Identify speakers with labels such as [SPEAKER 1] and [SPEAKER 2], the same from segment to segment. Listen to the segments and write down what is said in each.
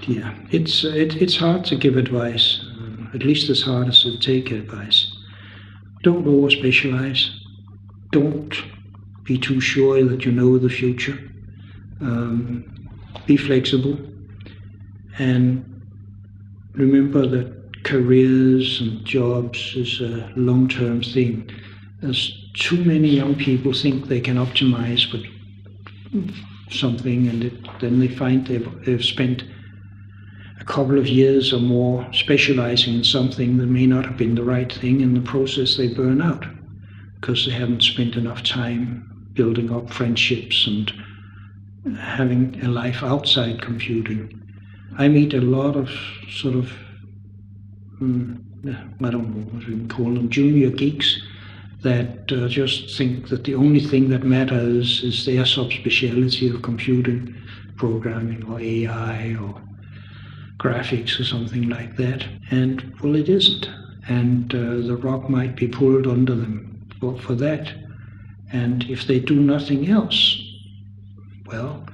[SPEAKER 1] Yeah, it's hard to give advice, at least as hard as to take advice. Don't over-specialize. Don't be too sure that you know the future. Be flexible. And remember that careers and jobs is a long-term thing. There's too many young people think they can optimize with something, and then they find they've spent a couple of years or more specializing in something that may not have been the right thing. In the process, they burn out because they haven't spent enough time building up friendships and having a life outside computing. I meet a lot of sort of, I don't know what we can call them, junior geeks that just think that the only thing that matters is their subspecialty of computing, programming or AI or graphics or something like that. And well, it isn't. And the rug might be pulled under them for that. And if they do nothing else, well,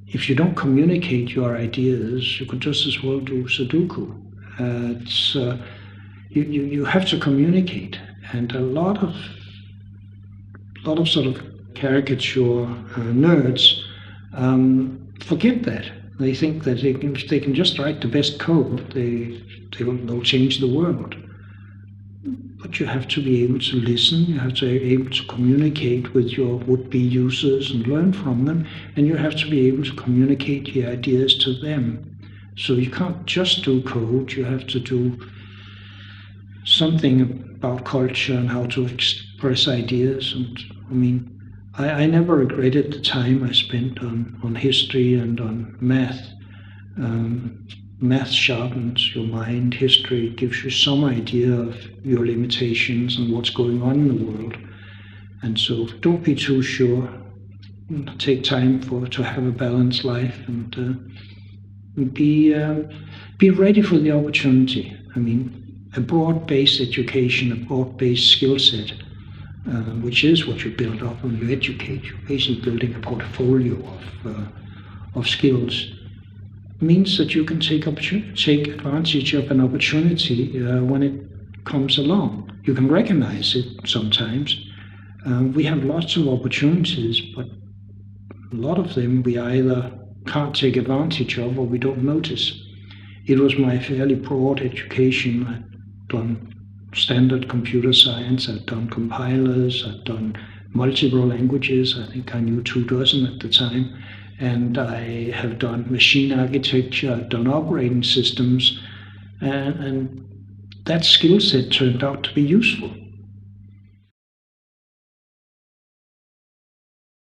[SPEAKER 1] if you don't communicate your ideas, you could just as well do Sudoku. You have to communicate, and a lot of sort of caricature nerds forget that. They think that if they can just write the best code, they'll change the world. But you have to be able to listen, you have to be able to communicate with your would-be users and learn from them, and you have to be able to communicate your ideas to them. So you can't just do code, you have to do something about culture and how to express ideas. And I mean, I never regretted the time I spent on history and on math. Math sharpens your mind. History gives you some idea of your limitations and what's going on in the world. And so don't be too sure. Take time to have a balanced life, and be ready for the opportunity. I mean, a broad-based education, a broad-based skill set, which is what you build up when you educate. You're basically building a portfolio of skills. Means that you can take advantage of an opportunity when it comes along. You can recognize it sometimes. We have lots of opportunities, but a lot of them we either can't take advantage of or we don't notice. It was my fairly broad education. I'd done standard computer science, I'd done compilers, I'd done multiple languages. I think I knew 24 at the time. And I have done machine architecture, I've done operating systems, and that skill set turned out to be useful.